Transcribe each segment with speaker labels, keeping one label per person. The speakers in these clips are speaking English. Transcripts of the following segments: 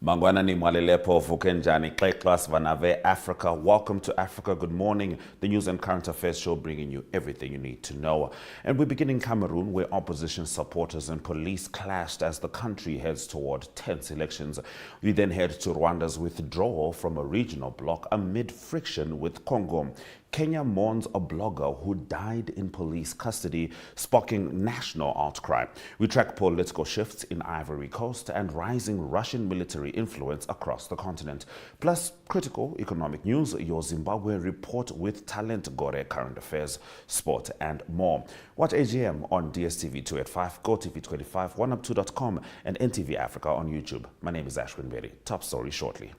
Speaker 1: Mangwana ni mwalelepo vukenjani class vanave Africa. Welcome to Africa. Good morning. The news and current affairs show bringing you everything you need to know. And we begin in Cameroon, where opposition supporters and police clashed as the country heads toward tense elections. We then head to Rwanda's withdrawal from a regional bloc amid friction with Congo. Kenya mourns a blogger who died in police custody, sparking national outcry. We track political shifts in Ivory Coast and rising Russian military influence across the continent. Plus, critical economic news, your Zimbabwe report with Talent Gore, current affairs, sport, and more. Watch AGM on DStv 285, GOtv 25, 1up2.com, and NTV Africa on YouTube. My name is Ashwin Berry. Top story shortly.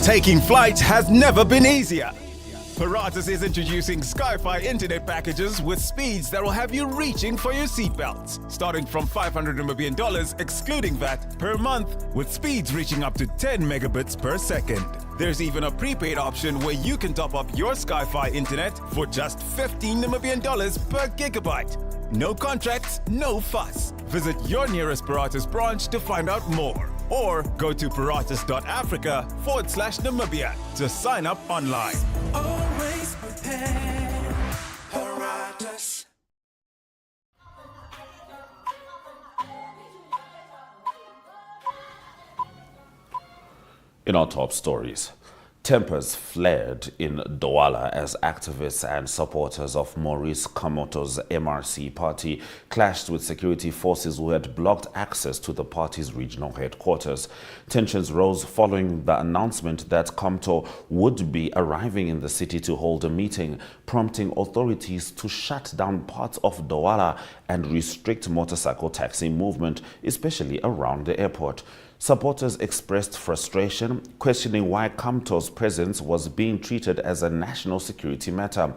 Speaker 2: Taking flight has never been easier. Paratus is introducing Sky-Fi internet packages with speeds that will have you reaching for your seatbelts. Starting from $500 million, excluding VAT, per month, with speeds reaching up to 10 megabits per second. There's even a prepaid option where you can top up your Sky-Fi internet for just $15 million per gigabyte. No contracts, no fuss. Visit your nearest Paratus branch to find out more. Or go to paratus.africa/Namibia to sign up online.
Speaker 3: Always prepared, Paratus.
Speaker 1: In our top stories, tempers flared in Douala as activists and supporters of Maurice Kamoto's MRC party clashed with security forces who had blocked access to the party's regional headquarters. Tensions rose following the announcement that Kamoto would be arriving in the city to hold a meeting, prompting authorities to shut down parts of Douala and restrict motorcycle taxi movement, especially around the airport. Supporters expressed frustration, questioning why Kamoto's presence was being treated as a national security matter.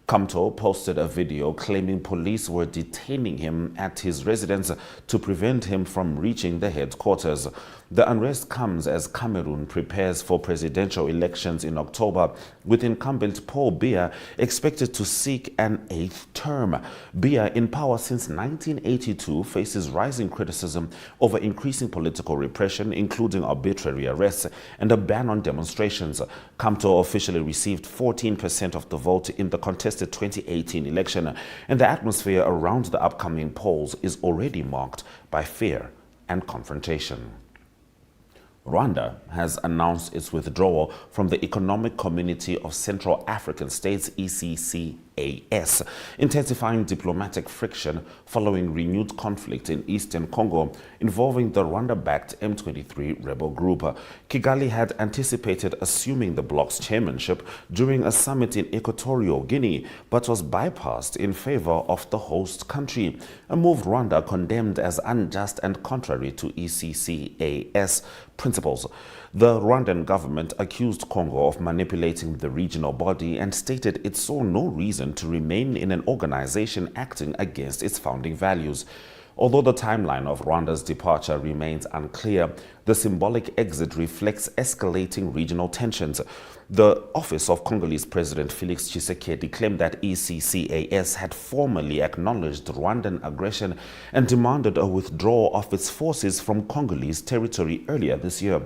Speaker 1: Kamoto posted a video claiming police were detaining him at his residence to prevent him from reaching the headquarters. The unrest comes as Cameroon prepares for presidential elections in October, with incumbent Paul Biya expected to seek an 8th term. Biya, in power since 1982, faces rising criticism over increasing political repression, including arbitrary arrests and a ban on demonstrations. Kamoto officially received 14% of the vote in the contested 2018 election, and the atmosphere around the upcoming polls is already marked by fear and confrontation. Rwanda has announced its withdrawal from the Economic Community of Central African States, ECCAS, intensifying diplomatic friction following renewed conflict in eastern Congo involving the Rwanda-backed M23 rebel group. Kigali had anticipated assuming the bloc's chairmanship during a summit in Equatorial Guinea, but was bypassed in favor of the host country, a move Rwanda condemned as unjust and contrary to ECCAS principles. The Rwandan government accused Congo of manipulating the regional body and stated it saw no reason to remain in an organization acting against its founding values. Although the timeline of Rwanda's departure remains unclear, the symbolic exit reflects escalating regional tensions. The office of Congolese President Felix Tshisekedi claimed that ECCAS had formally acknowledged Rwandan aggression and demanded a withdrawal of its forces from Congolese territory earlier this year.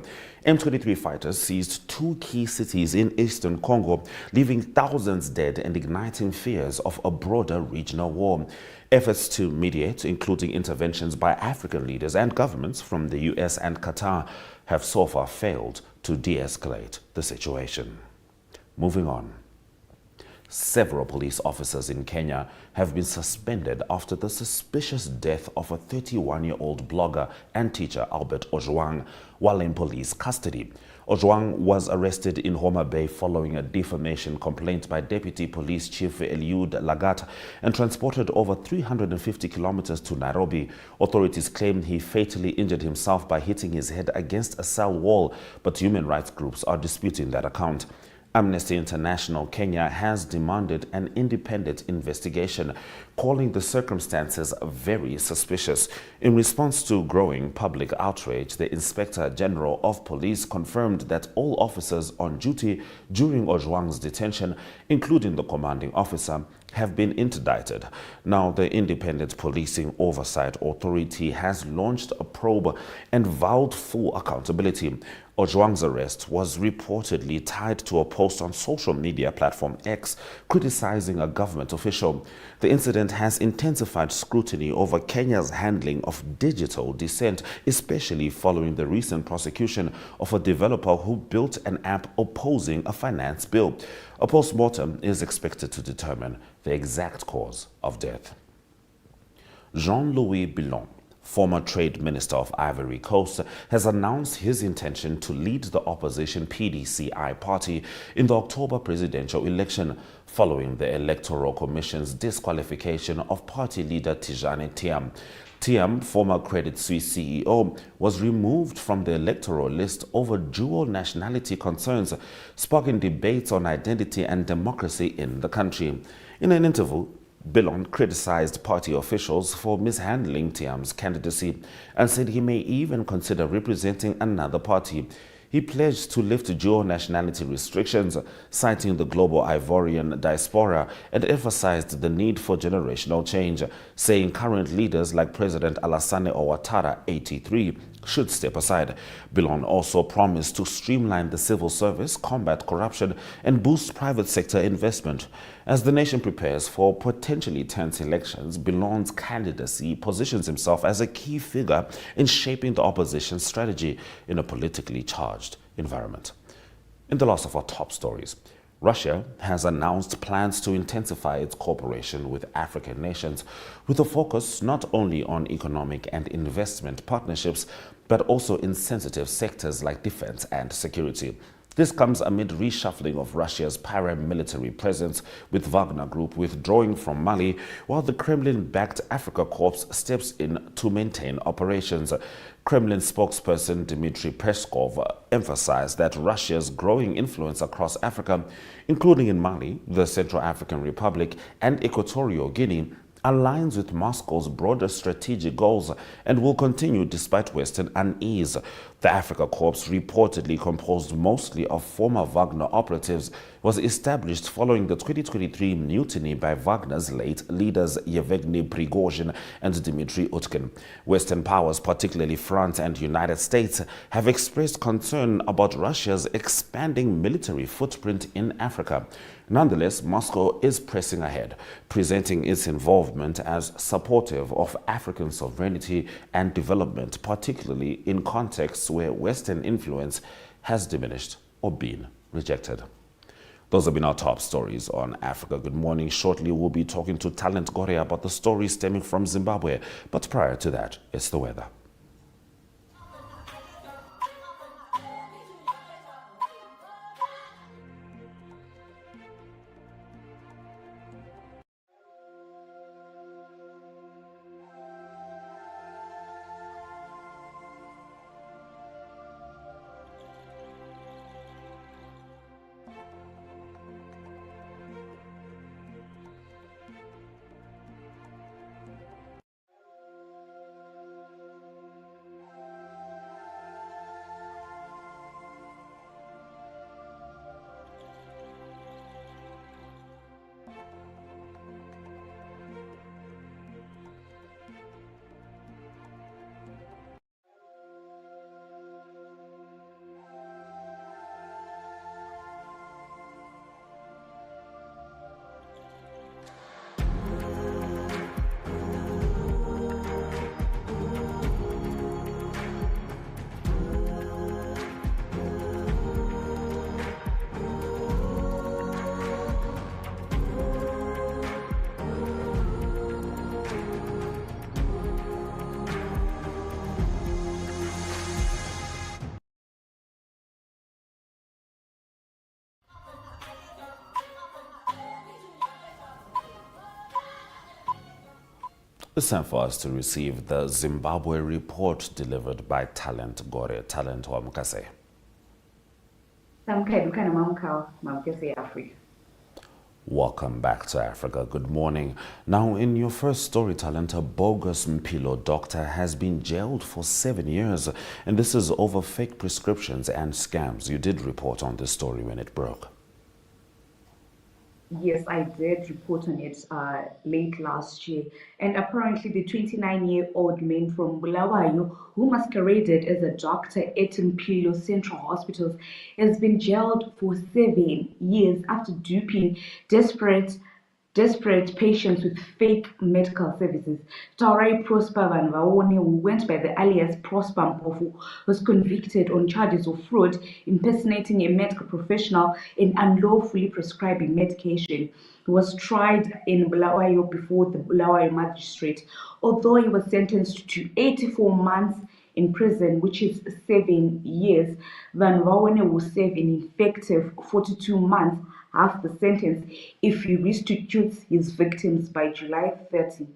Speaker 1: M23 fighters seized 2 key cities in eastern Congo, leaving thousands dead and igniting fears of a broader regional war. Efforts to mediate, including interventions by African leaders and governments from the US and Qatar, have so far failed to de-escalate the situation. Moving on. Several police officers in Kenya have been suspended after the suspicious death of a 31-year-old blogger and teacher, Albert Ojwang, while in police custody. Ojwang was arrested in Homa Bay following a defamation complaint by Deputy Police Chief Eliud Lagat and transported over 350 kilometers to Nairobi. Authorities claim he fatally injured himself by hitting his head against a cell wall, but human rights groups are disputing that account. Amnesty International Kenya has demanded an independent investigation, calling the circumstances very suspicious. In response to growing public outrage, the Inspector General of Police confirmed that all officers on duty during Ojwang's detention, including the commanding officer, have been interdicted. Now, the Independent Policing Oversight Authority has launched a probe and vowed full accountability. Ojwang's arrest was reportedly tied to a post on social media platform X criticizing a government official. The incident has intensified scrutiny over Kenya's handling of digital dissent, especially following the recent prosecution of a developer who built an app opposing a finance bill. A post-mortem is expected to determine the exact cause of death. Jean-Louis Billon, former Trade Minister of Ivory Coast, has announced his intention to lead the opposition PDCI party in the October presidential election, following the Electoral Commission's disqualification of party leader Tijani Thiam. Thiam, former Credit Suisse CEO, was removed from the electoral list over dual nationality concerns, sparking debates on identity and democracy in the country. In an interview, Billon criticized party officials for mishandling Thiam's candidacy and said he may even consider representing another party. He pledged to lift dual nationality restrictions, citing the global Ivorian diaspora, and emphasized the need for generational change, saying current leaders like President Alassane Ouattara, 83, should step aside. Billon also promised to streamline the civil service, combat corruption, and boost private sector investment. As the nation prepares for potentially tense elections, Billon's candidacy positions himself as a key figure in shaping the opposition's strategy in a politically charged environment. In the last of our top stories, Russia has announced plans to intensify its cooperation with African nations, with a focus not only on economic and investment partnerships, but also in sensitive sectors like defense and security. This comes amid reshuffling of Russia's paramilitary presence, with Wagner Group withdrawing from Mali, while the Kremlin-backed Africa Corps steps in to maintain operations. Kremlin spokesperson Dmitry Peskov emphasized that Russia's growing influence across Africa, including in Mali, the Central African Republic, and Equatorial Guinea, aligns with Moscow's broader strategic goals and will continue despite Western unease. The Africa Corps, reportedly composed mostly of former Wagner operatives, was established following the 2023 mutiny by Wagner's late leaders Yevgeny Prigozhin and Dmitry Utkin. Western powers, particularly France and United States, have expressed concern about Russia's expanding military footprint in Africa. Nonetheless, Moscow is pressing ahead, presenting its involvement as supportive of African sovereignty and development, particularly in contexts where Western influence has diminished or been rejected. Those have been our top stories on Africa Good Morning. Shortly, we'll be talking to Talent Gore about the stories stemming from Zimbabwe. But prior to that, it's the weather. It's time for us to receive the Zimbabwe report delivered by Talent Gore. Talent Wamukase.
Speaker 4: Samkhedukana mamkao mamkese Africa.
Speaker 1: Welcome back to Africa. Good morning. Now, in your first story, talent, a bogus Mpilo doctor has been jailed for 7 years, and this is over fake prescriptions and scams. You did report on this story when it broke.
Speaker 4: Yes, I did report on it late last year. And apparently, the 29-year-old man from Bulawayo, who masqueraded as a doctor at Mpilo Central Hospitals, has been jailed for 7 years after duping desperate patients with fake medical services. Taurai Prosper Van Vaone, who went by the alias Prosper Mpofu, was convicted on charges of fraud, impersonating a medical professional, and unlawfully prescribing medication. He was tried in Bulawayo before the Bulawayo magistrate. Although he was sentenced to 84 months in prison, which is 7 years, Van Vaone will serve an effective 42 months, half the sentence, if he restitutes his victims by July 30.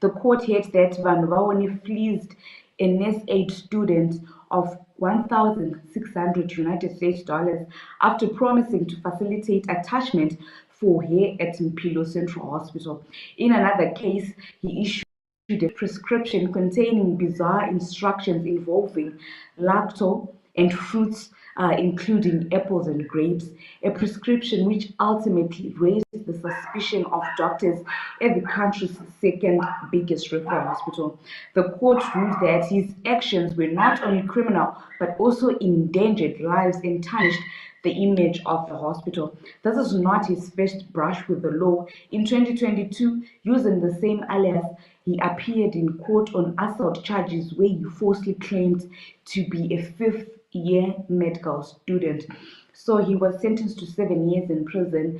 Speaker 4: The court held that Van Vaone fleeced a nurse aid student of 1,600 United States dollars after promising to facilitate attachment for her at Mpilo Central Hospital. In another case, he issued a prescription containing bizarre instructions involving lactose and fruits, including apples and grapes, a prescription which ultimately raised the suspicion of doctors at the country's second biggest referral hospital. The court ruled that his actions were not only criminal but also endangered lives and tarnished the image of the hospital. This is not his first brush with the law. In 2022, using the same alias, he appeared in court on assault charges where he falsely claimed to be a fifth-year medical student. So he was sentenced to 7 years in prison,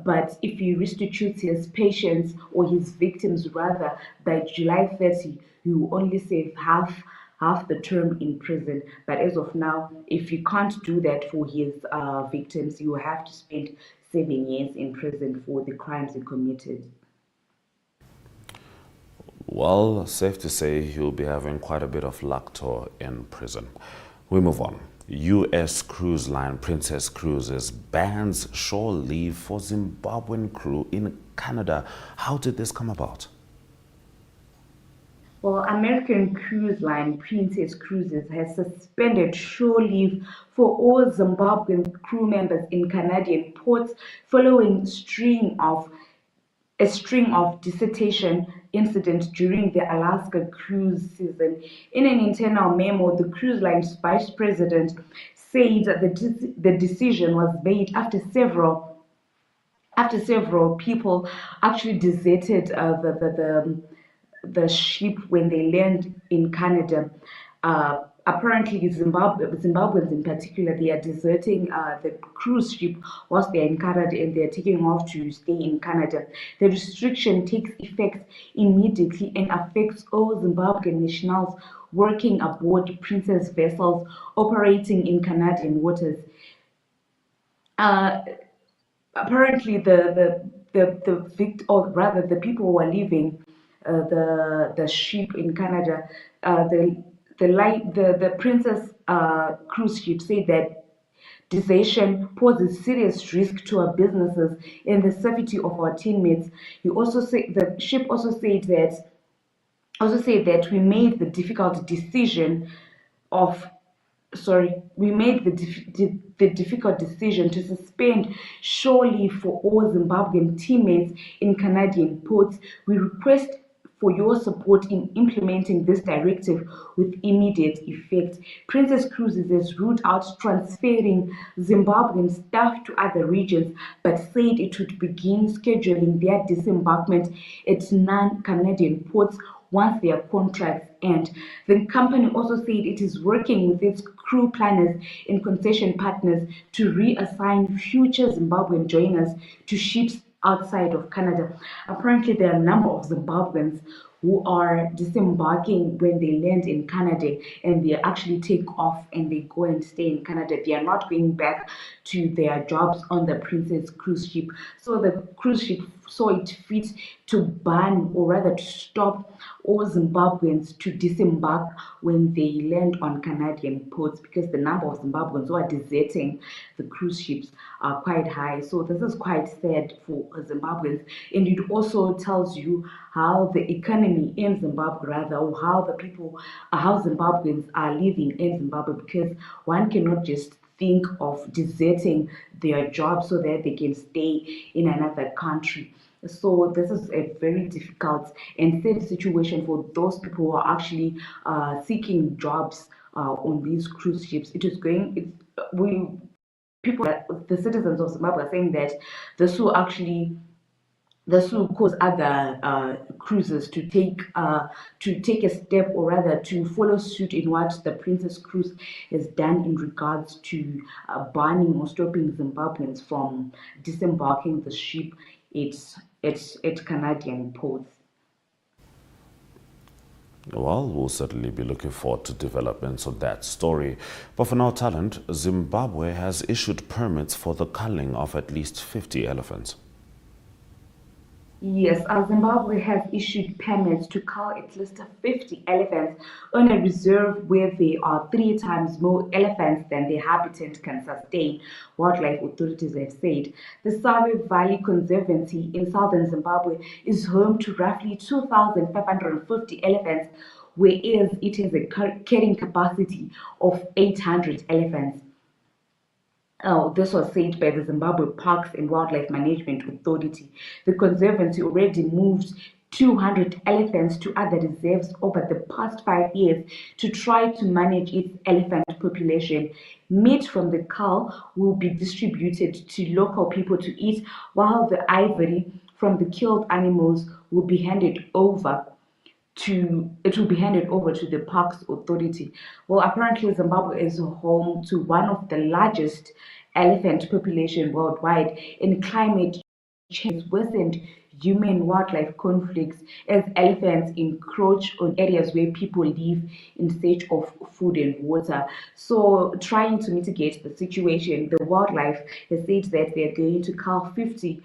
Speaker 4: but if he restitutes his patients, or his victims rather, by July 30, he will only serve half the term in prison. But as of now, if you can't do that for his victims, you will have to spend 7 years in prison for the crimes he committed.
Speaker 1: Well, safe to say he'll be having quite a bit of luck in prison. We move on. U.S. cruise line Princess Cruises bans shore leave for Zimbabwean crew in Canada. How did this come about?
Speaker 4: Well, American cruise line Princess Cruises has suspended shore leave for all Zimbabwean crew members in Canadian ports following a string of desertion incidents during the Alaska cruise season. In an internal memo, the cruise line's vice president said that the decision was made after several people actually deserted the ship when they land in Canada. Apparently, Zimbabweans in particular, they are deserting the cruise ship whilst they are in Canada and they are taking off to stay in Canada. The restriction takes effect immediately and affects all Zimbabwean nationals working aboard Princess vessels operating in Canadian waters. Apparently, or rather, the people who are leaving the ship in Canada, the Princess cruise ship said that desertion poses serious risk to our businesses and the safety of our teammates. He also said the ship also said that we made the difficult decision of we made the difficult decision to suspend shore leave for all Zimbabwean teammates in Canadian ports. We request for your support in implementing this directive with immediate effect. Princess Cruises has ruled out transferring Zimbabwean staff to other regions, but said it would begin scheduling their disembarkment at non-Canadian ports once their contracts end. The company also said it is working with its crew planners and concession partners to reassign future Zimbabwean joiners to ships outside of Canada. Apparently, there are a number of Zimbabweans who are disembarking when they land in Canada, and they actually take off and they go and stay in Canada. They are not going back to their jobs on the Princess cruise ship. So the cruise ship saw it fit to ban, or rather to stop, all Zimbabweans to disembark when they land on Canadian ports, because the number of Zimbabweans who are deserting the cruise ships are quite high. So this is quite sad for Zimbabweans, and it also tells you how the economy in Zimbabwe, rather, or how the people, how Zimbabweans are living in Zimbabwe, because one cannot just think of deserting their job so that they can stay in another country. So this is a very difficult and sad situation for those people who are actually seeking jobs on these cruise ships. It is going. We people, the citizens of Zimbabwe, are saying that this will actually, this will cause other cruises to take a step, or rather to follow suit in what the Princess Cruise has done in regards to banning or stopping Zimbabweans from disembarking the ship at Canadian ports.
Speaker 1: Well, we'll certainly be looking forward to developments on that story. But for now, Talent, Zimbabwe has issued permits for the culling of at least 50 elephants.
Speaker 4: Yes, Zimbabwe has issued permits to cull at least 50 elephants on a reserve where there are 3 times more elephants than the habitat can sustain, wildlife authorities have said. The Save Valley Conservancy in southern Zimbabwe is home to roughly 2,550 elephants, whereas it has a carrying capacity of 800 elephants. This was said by the Zimbabwe Parks and Wildlife Management Authority. The conservancy already moved 200 elephants to other reserves over the past 5 years to try to manage its elephant population. Meat from the cull will be distributed to local people to eat, while the ivory from the killed animals will be handed over to the Parks Authority. Well, apparently Zimbabwe is home to one of the largest elephant population worldwide, and climate change has worsened human wildlife conflicts as elephants encroach on areas where people live in search of food and water. So, trying to mitigate the situation, the wildlife has said that they're going to cull 50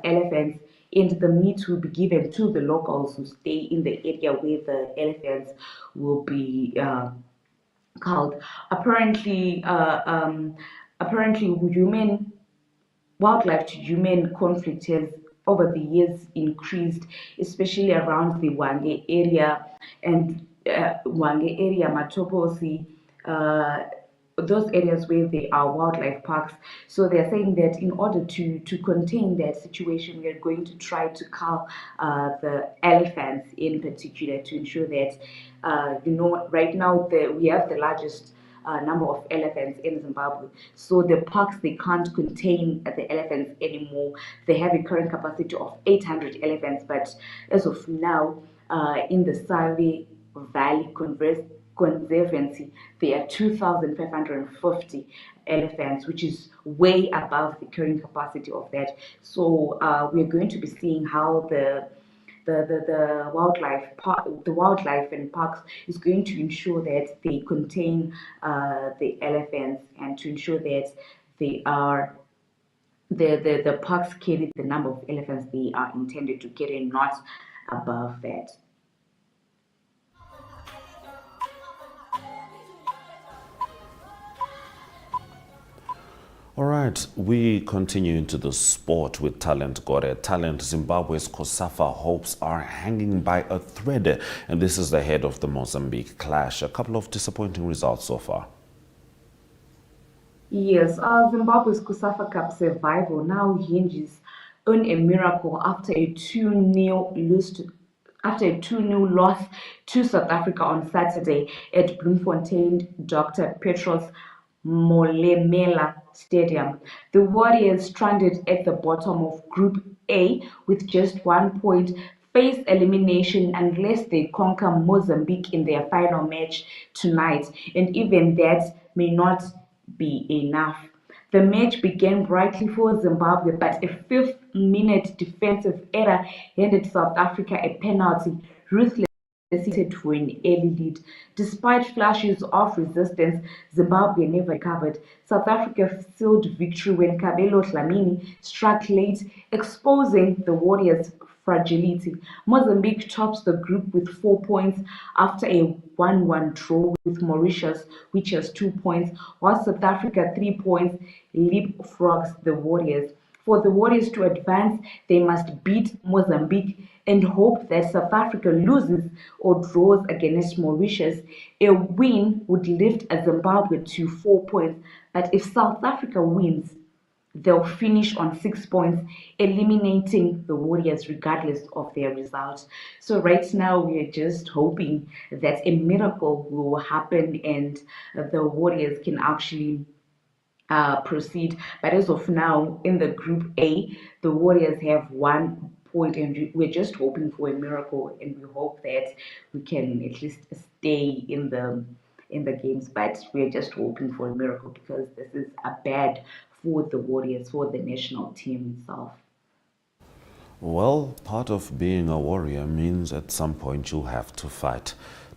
Speaker 4: elephants, and the meat will be given to the locals who stay in the area where the elephants will be culled. Apparently, apparently, human wildlife to human conflict has over the years increased, especially around the Wange area and Matoposi, those areas where there are wildlife parks. So they're saying that in order to contain that situation, we are going to try to cull the elephants in particular, to ensure that, right now we have the largest number of elephants in Zimbabwe. So the parks, they can't contain the elephants anymore. They have a current capacity of 800 elephants, but as of now, in the Save Valley Conservancy, there are 2,550 elephants, which is way above the current capacity of that. So we're going to be seeing how the wildlife and parks is going to ensure that they contain the elephants, and to ensure that they are the parks carry the number of elephants they are intended to carry, not above that.
Speaker 1: All right, we continue into the sport with Talent Gore. Talent, Zimbabwe's COSAFA hopes are hanging by a thread, and this is ahead of the Mozambique clash. A couple of disappointing results so far.
Speaker 4: Yes, Zimbabwe's COSAFA Cup survival now hinges on a miracle after a 2-0 loss to South Africa on Saturday at Bloemfontein Dr. Petros Molemela Stadium. The Warriors, stranded at the bottom of Group A with just 1 point, face elimination unless they conquer Mozambique in their final match tonight, and even that may not be enough. The match began brightly for Zimbabwe, but a fifth 5th-minute defensive error handed South Africa a penalty, ruthlessly for an early lead. Despite flashes of resistance, Zimbabwe never recovered. South Africa sealed victory when Kabelo Dlamini struck late, exposing the Warriors' fragility. Mozambique tops the group with 4 points after a 1-1 draw with Mauritius, which has 2 points, while South Africa 3 points leapfrogs the Warriors. For the Warriors to advance, they must beat Mozambique and hope that South Africa loses or draws against Mauritius. A win would lift Zimbabwe to 4 points, but if South Africa wins, they'll finish on 6 points, eliminating the Warriors regardless of their results. So right now, we are just hoping that a miracle will happen and the Warriors can actually proceed. But as of now, in the Group A, the Warriors have 1 point, and we're just hoping for a miracle, and we hope that we can at least stay in the games. But we're just hoping for a miracle because this is a bad for the Warriors, for the national team itself.
Speaker 1: Well, part of being a warrior means at some point you have to fight.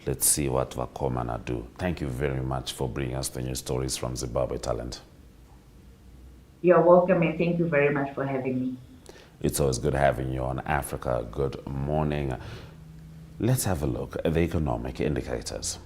Speaker 1: Let's see what Vakomana do. Thank you very much for bringing us the news stories from Zimbabwe Talent.
Speaker 4: You're welcome, and thank you very much for having me.
Speaker 1: It's always good having you on Africa Good Morning. Let's have a look at the economic indicators.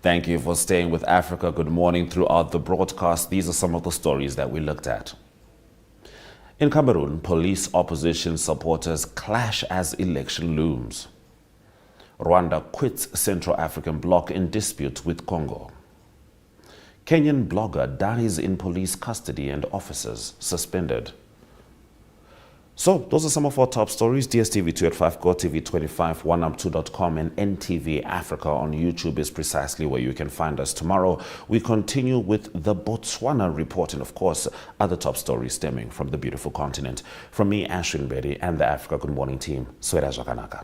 Speaker 1: Thank you for staying with Africa Good Morning throughout the broadcast. These are some of the stories that we looked at. In Cameroon, police opposition supporters clash as election looms. Rwanda quits Central African bloc in dispute with Congo. Kenyan blogger dies in police custody and officers suspended. So, those are some of our top stories. DStv 2 at 5, GOtv 25, oneup2.com, and NTV Africa on YouTube is precisely where you can find us tomorrow. We continue with the Botswana report and, of course, other top stories stemming from the beautiful continent. From me, Ashwin Bedi, and the Africa Good Morning team, Swera Jakanaka.